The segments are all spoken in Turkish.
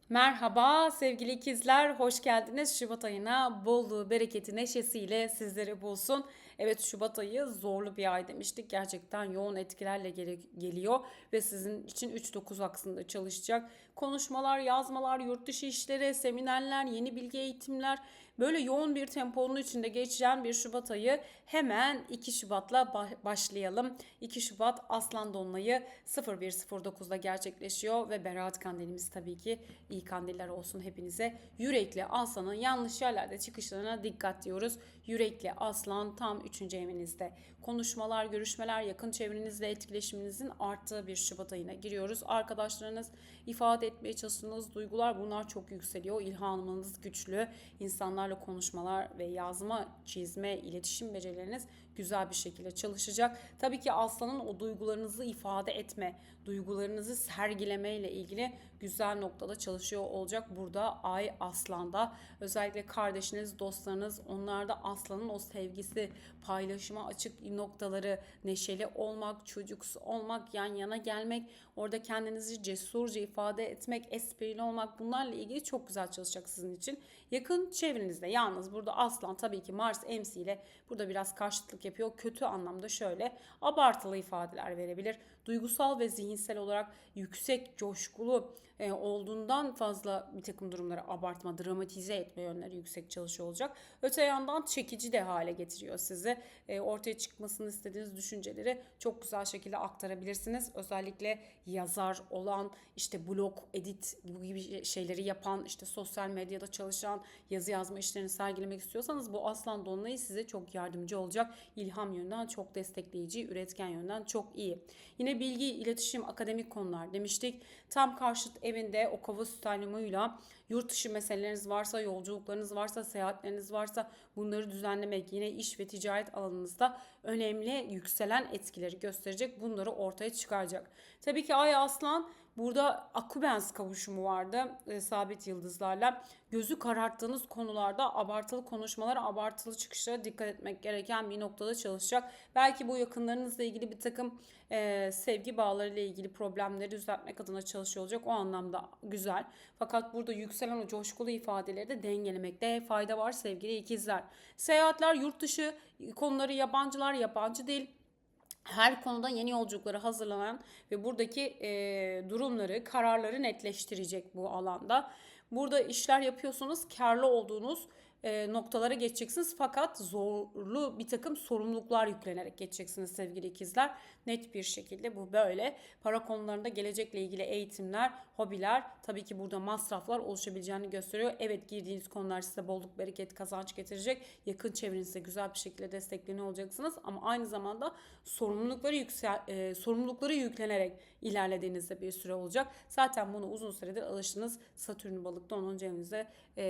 Merhaba sevgili ikizler, hoş geldiniz. Şubat ayına bolluğu, bereketi, neşesiyle sizleri bulsun. Evet, Şubat ayı zorlu bir ay demiştik. Gerçekten yoğun etkilerle geliyor ve sizin için 3-9 aksında çalışacak. Konuşmalar, yazmalar, yurt dışı işleri, seminerler, yeni bilgi eğitimler, böyle yoğun bir temponun içinde geçen bir Şubat ayı. Hemen 2 Şubat'la başlayalım. 2 Şubat Aslan Dolunay'ı 01.09'da gerçekleşiyor ve Berat Kandilimiz tabii ki iyi kandiller olsun hepinize. Yürekli Aslan'ın yanlış yerlerde çıkışlarına dikkat diyoruz. Yürekli Aslan tam 3. evinizde. Konuşmalar, görüşmeler, yakın çevrenizle etkileşiminizin arttığı bir Şubat ayına giriyoruz. Arkadaşlarınız, ifade etmeye çalıştığınız duygular, bunlar çok yükseliyor. İlhamınız güçlü. İnsanlarla konuşmalar ve yazma, çizme, iletişim becerileriniz güzel bir şekilde çalışacak. Tabii ki Aslan'ın o duygularınızı ifade etme, duygularınızı sergileme ile ilgili güzel noktada çalışıyor olacak burada Ay Aslan'da. Özellikle kardeşiniz, dostlarınız, onlarda Aslan'ın o sevgisi, paylaşıma açık noktaları, neşeli olmak, çocuksu olmak, yan yana gelmek, orada kendinizi cesurca ifade etmek, esprili olmak, bunlarla ilgili çok güzel çalışacak sizin için. Yakın çevrenizde yalnız burada Aslan tabii ki Mars emsiyle burada biraz karşıtlık yapıyor. Kötü anlamda şöyle abartılı ifadeler verebilir. Duygusal ve zihinsel olarak yüksek, coşkulu olduğundan fazla bir takım durumları abartma, dramatize etme yönleri yüksek çalışıyor olacak. Öte yandan çekici de hale getiriyor sizi. Ortaya çıkmasını istediğiniz düşünceleri çok güzel şekilde aktarabilirsiniz. Özellikle yazar olan, işte blog, edit bu gibi şeyleri yapan, işte sosyal medyada çalışan, yazı yazma işlerini sergilemek istiyorsanız bu Aslan Dolunay'ı size çok yardımcı olacak. İlham yönden çok destekleyici, üretken yönden çok iyi. Yine bilgi, iletişim, akademik konular demiştik. Tam karşıt evinde o kova sütanyumuyla yurt dışı meseleleriniz varsa, yolculuklarınız varsa, seyahatleriniz varsa bunları düzenlemek yine iş ve ticaret alanınızda önemli yükselen etkileri gösterecek. Bunları ortaya çıkaracak. Tabii ki Ay Aslan burada Akubens kavuşumu vardı sabit yıldızlarla. Gözü kararttığınız konularda abartılı konuşmalara, abartılı çıkışlara dikkat etmek gereken bir noktada çalışacak. Belki bu yakınlarınızla ilgili bir takım sevgi bağlarıyla ilgili problemleri düzeltmek adına çalışıyor olacak. O anlamda güzel. Fakat burada yükselen o coşkulu ifadeleri de dengelemekte fayda var sevgili ikizler. Seyahatler, yurt dışı konuları, yabancılar, yabancı dil, her konuda yeni yolculuklara hazırlanan ve buradaki durumları, kararları netleştirecek bu alanda. Burada işler yapıyorsunuz, karlı olduğunuz noktalara geçeceksiniz. Fakat zorlu bir takım sorumluluklar yüklenerek geçeceksiniz sevgili ikizler. Net bir şekilde bu böyle. Para konularında gelecekle ilgili eğitimler, hobiler, tabii ki burada masraflar oluşabileceğini gösteriyor. Evet, girdiğiniz konular size bolluk, bereket, kazanç getirecek. Yakın çevrenizde güzel bir şekilde destekleniyor olacaksınız. Ama aynı zamanda sorumlulukları yüklenerek ilerlediğinizde bir süre olacak. Zaten bunu uzun süredir alıştınız. Satürn balıkta 10. evinizde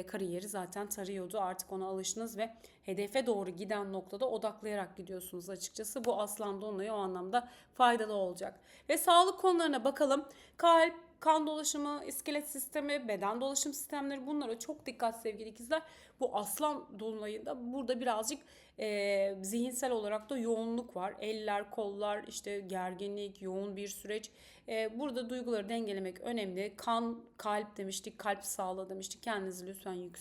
kariyeri zaten tarıyordu. Artık ona alıştınız ve hedefe doğru giden noktada odaklayarak gidiyorsunuz açıkçası. Bu Aslan Dolunay'ı o anlamda faydalı olacak. Ve sağlık konularına bakalım. Kalp, kan dolaşımı, iskelet sistemi, beden dolaşım sistemleri, bunlara çok dikkat sevgili ikizler. Bu Aslan Dolunay'ında burada birazcık zihinsel olarak da yoğunluk var. Eller, kollar, işte gerginlik, yoğun bir süreç. Burada duyguları dengelemek önemli. Kan, kalp demiştik, kalp sağlığı demiştik. Kendinizi lütfen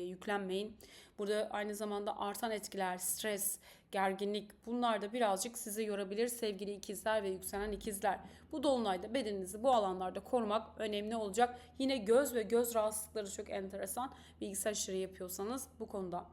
yüklenmeyin. Burada aynı zamanda artan etkiler, stres, gerginlik, bunlar da birazcık sizi yorabilir sevgili ikizler ve yükselen ikizler. Bu dolunayda bedeninizi bu alanlarda korumak önemli olacak. Yine göz ve göz rahatsızlıkları çok enteresan. Bilgisayar işleri yapıyorsanız bu konuda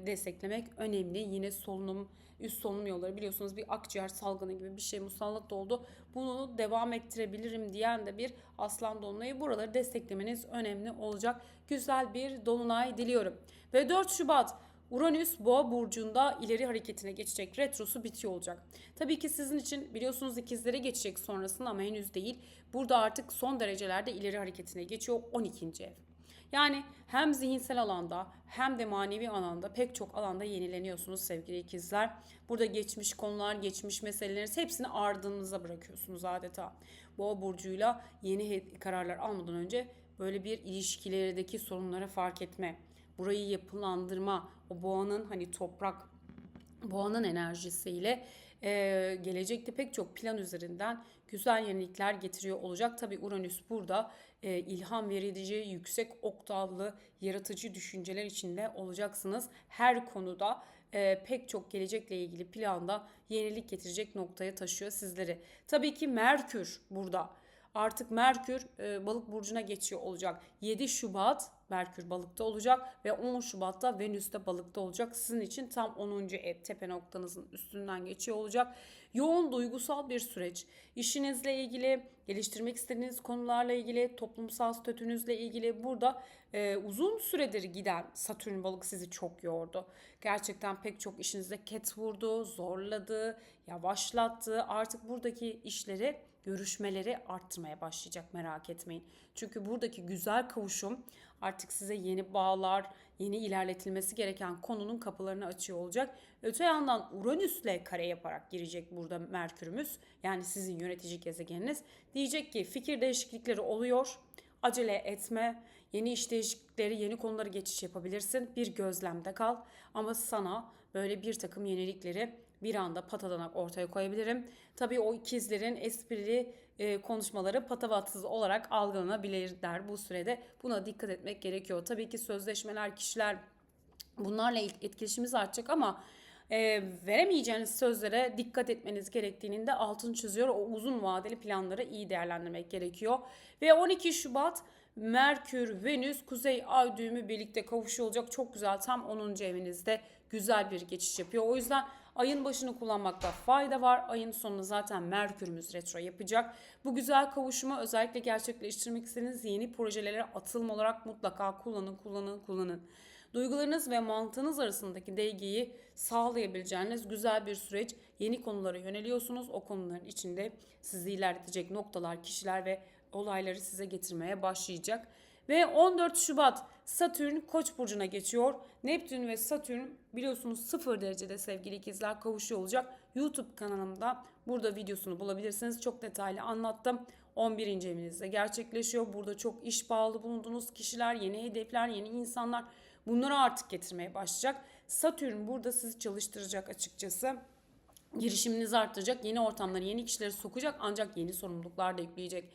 desteklemek önemli. Yine solunum, üst solunum yolları, biliyorsunuz bir akciğer salgını gibi bir şey musallat oldu. Bunu devam ettirebilirim diyen de bir Aslan Dolunay'ı, buraları desteklemeniz önemli olacak. Güzel bir dolunay diliyorum. Ve 4 Şubat Uranüs Boğa burcunda ileri hareketine geçecek. Retrosu bitiyor olacak. Tabii ki sizin için biliyorsunuz ikizlere geçecek sonrasında ama henüz değil. Burada artık son derecelerde ileri hareketine geçiyor 12. ev. Yani hem zihinsel alanda hem de manevi alanda pek çok alanda yenileniyorsunuz sevgili ikizler. Burada geçmiş konular, geçmiş meseleleriniz hepsini ardınıza bırakıyorsunuz adeta. Boğa burcuyla yeni kararlar almadan önce böyle bir ilişkilerdeki sorunları fark etme, burayı yapılandırma, o boğanın hani toprak, boğanın enerjisiyle Gelecekte pek çok plan üzerinden güzel yenilikler getiriyor olacak. Tabii Uranüs burada ilham verici, yüksek oktavlı, yaratıcı düşünceler içinde olacaksınız. Her konuda pek çok gelecekle ilgili planda yenilik getirecek noktaya taşıyor sizleri. Tabii ki Merkür burada. Artık Merkür balık burcuna geçiyor olacak. 7 Şubat Merkür balıkta olacak ve 10 Şubat'ta Venüs de balıkta olacak. Sizin için tam 10. ev tepe noktanızın üstünden geçiyor olacak. Yoğun duygusal bir süreç. İşinizle ilgili, geliştirmek istediğiniz konularla ilgili, toplumsal statünüzle ilgili burada uzun süredir giden Satürn balık sizi çok yordu. Gerçekten pek çok işinize ket vurdu, zorladı, yavaşlattı. Artık buradaki işleri, görüşmeleri arttırmaya başlayacak, merak etmeyin. Çünkü buradaki güzel kavuşum artık size yeni bağlar, yeni ilerletilmesi gereken konunun kapılarını açıyor olacak. Öte yandan Uranüs'le kare yaparak girecek burada Merkür'ümüz. Yani sizin yönetici gezegeniniz. Diyecek ki fikir değişiklikleri oluyor. Acele etme. Yeni iş değişiklikleri, yeni konulara geçiş yapabilirsin. Bir gözlemde kal. Ama sana böyle bir takım yenilikleri bir anda patadanak ortaya koyabilirim. Tabii o ikizlerin esprili konuşmaları patavatsız olarak algılanabilirler bu sürede. Buna dikkat etmek gerekiyor. Tabii ki sözleşmeler, kişiler, bunlarla etkileşimimiz artacak ama veremeyeceğiniz sözlere dikkat etmeniz gerektiğinin de altını çiziyor. O uzun vadeli planları iyi değerlendirmek gerekiyor. Ve 12 Şubat Merkür, Venüs, Kuzey Ay düğümü birlikte kavuşuyor olacak. Çok güzel, tam 10. evinizde güzel bir geçiş yapıyor. O yüzden ayın başını kullanmakta fayda var. Ayın sonunda zaten Merkür'ümüz retro yapacak. Bu güzel kavuşumu özellikle gerçekleştirmek istediğiniz yeni projelere atılım olarak mutlaka kullanın. Duygularınız ve mantığınız arasındaki dengeyi sağlayabileceğiniz güzel bir süreç. Yeni konulara yöneliyorsunuz. O konuların içinde sizi ilerletecek noktalar, kişiler ve olayları size getirmeye başlayacak. Ve 14 Şubat Satürn Koç burcuna geçiyor. Neptün ve Satürn biliyorsunuz 0 derecede sevgili ikizler kavuşuyor olacak. YouTube kanalımda burada videosunu bulabilirsiniz. Çok detaylı anlattım. 11. evinizde gerçekleşiyor. Burada çok iş bağlı bulunduğunuz kişiler, yeni hedefler, yeni insanlar, bunları artık getirmeye başlayacak. Satürn burada sizi çalıştıracak açıkçası. Girişiminizi arttıracak, yeni ortamları, yeni kişileri sokacak ancak yeni sorumluluklar da yükleyecek.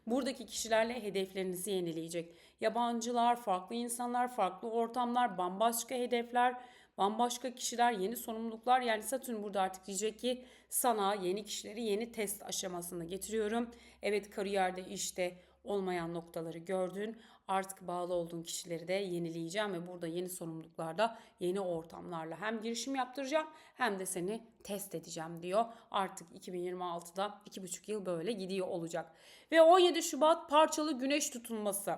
Buradaki kişilerle hedeflerinizi yenileyecek. Yabancılar, farklı insanlar, farklı ortamlar, bambaşka hedefler, bambaşka kişiler, yeni sorumluluklar. Yani Satürn burada artık diyecek ki sana yeni kişileri yeni test aşamasında getiriyorum. Evet, kariyerde, işte olmayan noktaları gördün. Artık bağlı olduğun kişileri de yenileyeceğim ve burada yeni sorumluluklarda, yeni ortamlarla hem girişim yaptıracağım hem de seni test edeceğim diyor. Artık 2026'da 2,5 yıl böyle gidiyor olacak. Ve 17 Şubat parçalı güneş tutulması.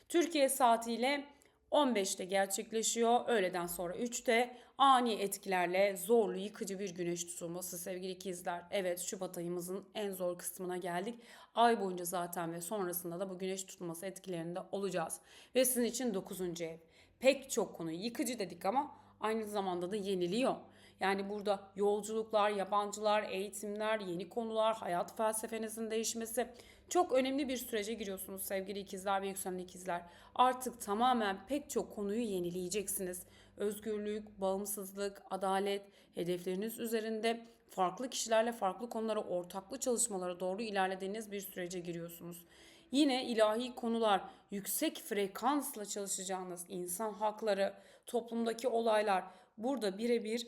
Türkiye saatiyle 15'te gerçekleşiyor. Öğleden sonra 3'te ani etkilerle zorlu, yıkıcı bir güneş tutulması sevgili ikizler. Evet, Şubat ayımızın en zor kısmına geldik. Ay boyunca zaten ve sonrasında da bu güneş tutulması etkilerinde olacağız. Ve sizin için 9. ev. Pek çok konu yıkıcı dedik ama aynı zamanda da yeniliyor. Yani burada yolculuklar, yabancılar, eğitimler, yeni konular, hayat felsefenizin değişmesi, çok önemli bir sürece giriyorsunuz sevgili ikizler ve yükselen ikizler. Artık tamamen pek çok konuyu yenileyeceksiniz. Özgürlük, bağımsızlık, adalet, hedefleriniz üzerinde farklı kişilerle farklı konulara ortaklı çalışmalara doğru ilerlediğiniz bir sürece giriyorsunuz. Yine ilahi konular, yüksek frekansla çalışacağınız insan hakları, toplumdaki olaylar burada birebir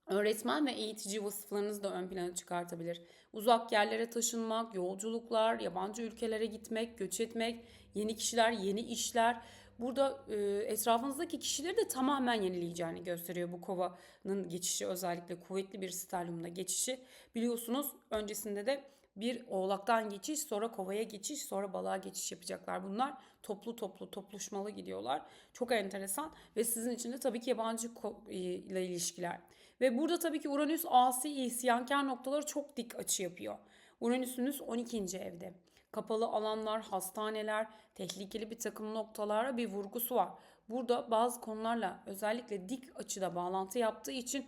öğretmen ve eğitici vasıflarınızı da ön plana çıkartabilir. Uzak yerlere taşınmak, yolculuklar, yabancı ülkelere gitmek, göç etmek, yeni kişiler, yeni işler. Burada etrafınızdaki kişileri de tamamen yenileyeceğini gösteriyor bu kovanın geçişi, özellikle kuvvetli bir stelyumuna geçişi. Biliyorsunuz öncesinde de bir oğlaktan geçiş, sonra kovaya geçiş, sonra balığa geçiş yapacaklar. Bunlar topluşmalı gidiyorlar. Çok enteresan ve sizin için de tabii ki yabancı ile ilişkiler. Ve burada tabii ki Uranüs asi, isyankar noktaları çok dik açı yapıyor. Uranüs'ünüz 12. evde. Kapalı alanlar, hastaneler, tehlikeli bir takım noktalara bir vurgusu var. Burada bazı konularla özellikle dik açıda bağlantı yaptığı için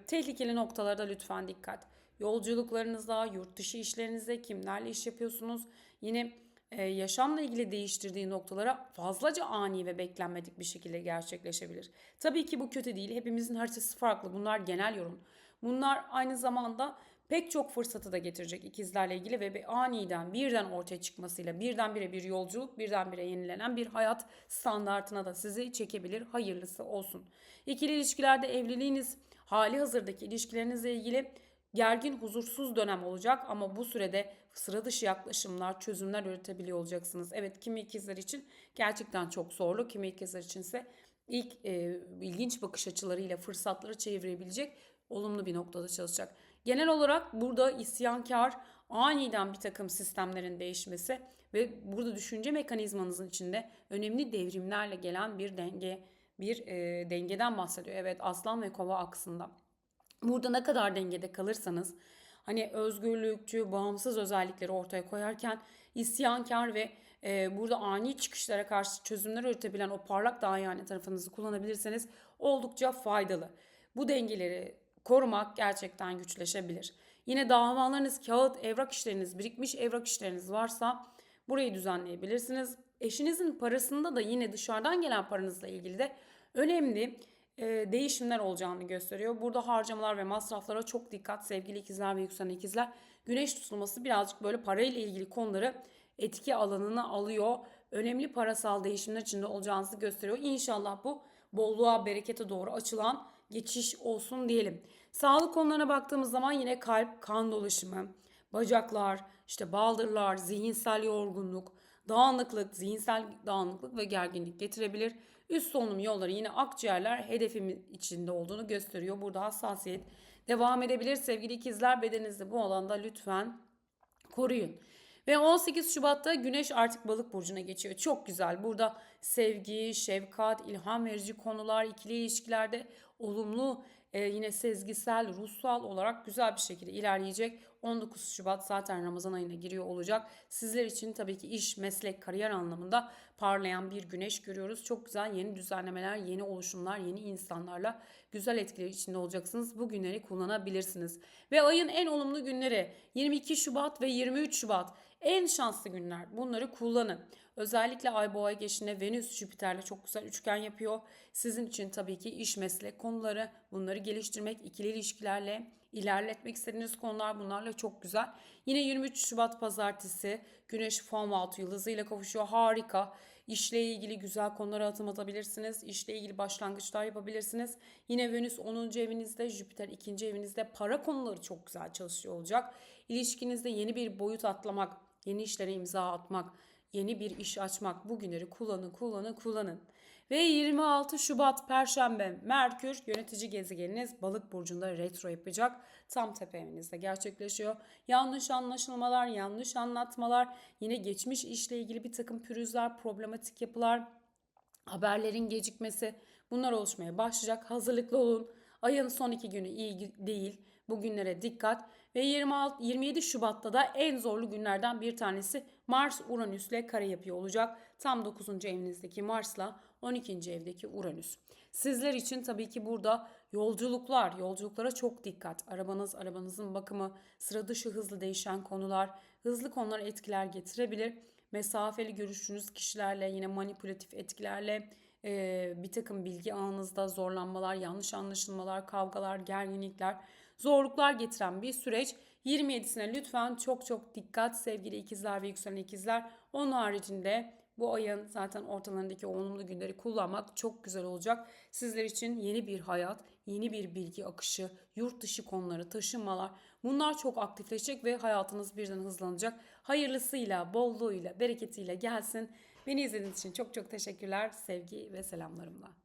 tehlikeli noktalara da lütfen dikkat. Yolculuklarınızda, yurt dışı işlerinizde kimlerle iş yapıyorsunuz? Yine yaşamla ilgili değiştirdiği noktalara fazlaca ani ve beklenmedik bir şekilde gerçekleşebilir. Tabii ki bu kötü değil. Hepimizin haritası farklı. Bunlar genel yorum. Bunlar aynı zamanda pek çok fırsatı da getirecek ikizlerle ilgili ve aniden birden ortaya çıkmasıyla birdenbire bir yolculuk, birdenbire yenilenen bir hayat standartına da sizi çekebilir. Hayırlısı olsun. İkili ilişkilerde evliliğiniz, hali hazırdaki ilişkilerinizle ilgili gergin, huzursuz dönem olacak ama bu sürede sıra dışı yaklaşımlar, çözümler üretebiliyor olacaksınız. Evet, kimi ikizler için gerçekten çok zorlu, kimi ikizler içinse ilk ilginç bakış açılarıyla fırsatları çevirebilecek olumlu bir noktada çalışacak. Genel olarak burada isyankar, aniden bir takım sistemlerin değişmesi ve burada düşünce mekanizmanızın içinde önemli devrimlerle gelen bir dengeden bahsediyor. Evet, Aslan ve Kova aksında. Burada ne kadar dengede kalırsanız, hani özgürlükçü, bağımsız özellikleri ortaya koyarken isyankar ve burada ani çıkışlara karşı çözümler üretebilen o parlak dahiyane tarafınızı kullanabilirseniz oldukça faydalı. Bu dengeleri korumak gerçekten güçleşebilir. Yine davalarınız, kağıt, evrak işleriniz, birikmiş evrak işleriniz varsa burayı düzenleyebilirsiniz. Eşinizin parasında da yine dışarıdan gelen paranızla ilgili de önemli değişimler olacağını gösteriyor. Burada harcamalar ve masraflara çok dikkat sevgili ikizler ve yükselen ikizler. Güneş tutulması birazcık böyle parayla ilgili konuları etki alanına alıyor. Önemli parasal değişimler içinde olacağınızı gösteriyor. İnşallah bu bolluğa, berekete doğru açılan geçiş olsun diyelim. Sağlık konularına baktığımız zaman yine kalp, kan dolaşımı, bacaklar, işte baldırlar, zihinsel yorgunluk, dağınıklık, zihinsel dağınıklık ve gerginlik getirebilir. Üst solunum yolları yine akciğerler hedefimin içinde olduğunu gösteriyor. Burada hassasiyet devam edebilir. Sevgili ikizler, bedeninizde bu alanda lütfen koruyun. Ve 18 Şubat'ta Güneş artık Balık burcuna geçiyor. Çok güzel. Burada sevgi, şefkat, ilham verici konular, ikili ilişkilerde olumlu, yine sezgisel, ruhsal olarak güzel bir şekilde ilerleyecek. 19 Şubat zaten Ramazan ayına giriyor olacak. Sizler için tabii ki iş, meslek, kariyer anlamında parlayan bir güneş görüyoruz. Çok güzel yeni düzenlemeler, yeni oluşumlar, yeni insanlarla güzel etkiler içinde olacaksınız. Bu günleri kullanabilirsiniz. Ve ayın en olumlu günleri 22 Şubat ve 23 Şubat. En şanslı günler. Bunları kullanın. Özellikle Ay Boğa geçişinde Venüs Jüpiter'le çok güzel üçgen yapıyor. Sizin için tabii ki iş, meslek konuları, bunları geliştirmek, ikili ilişkilerle ilerletmek istediğiniz konular, bunlarla çok güzel. Yine 23 Şubat pazartesi Güneş Fam altı yıldızıyla kavuşuyor. Harika. İşle ilgili güzel konulara adım atabilirsiniz. İşle ilgili başlangıçlar yapabilirsiniz. Yine Venüs 10. evinizde, Jüpiter 2. evinizde, para konuları çok güzel çalışıyor olacak. İlişkinizde yeni bir boyut atlamak, yeni işlere imza atmak, yeni bir iş açmak, bu günleri kullanın. Ve 26 Şubat Perşembe Merkür yönetici gezegeniniz Balık burcunda retro yapacak. Tam tepe evinizde gerçekleşiyor. Yanlış anlaşılmalar, yanlış anlatmalar, yine geçmiş işle ilgili bir takım pürüzler, problematik yapılar, haberlerin gecikmesi, bunlar oluşmaya başlayacak. Hazırlıklı olun. Ayın son 2 günü iyi değil. Bu günlere dikkat. Ve 27 Şubat'ta da en zorlu günlerden bir tanesi Mars Uranüs'le kare yapıyor olacak. Tam 9. evinizdeki Mars'la 12. evdeki Uranüs. Sizler için tabii ki burada yolculuklara çok dikkat. Arabanızın bakımı, sıra dışı hızlı değişen konular, hızlı konular etkiler getirebilir. Mesafeli görüştüğünüz kişilerle, yine manipülatif etkilerle bir takım bilgi ağınızda zorlanmalar, yanlış anlaşılmalar, kavgalar, gerginlikler, zorluklar getiren bir süreç. 27'sine lütfen çok dikkat sevgili ikizler ve yükselen ikizler. Onun haricinde bu ayın zaten ortalarındaki olumlu günleri kullanmak çok güzel olacak. Sizler için yeni bir hayat, yeni bir bilgi akışı, yurt dışı konuları, taşınmalar, bunlar çok aktifleşecek ve hayatınız birden hızlanacak. Hayırlısıyla, bolluğuyla, bereketiyle gelsin. Beni izlediğiniz için çok teşekkürler. Sevgi ve selamlarımla.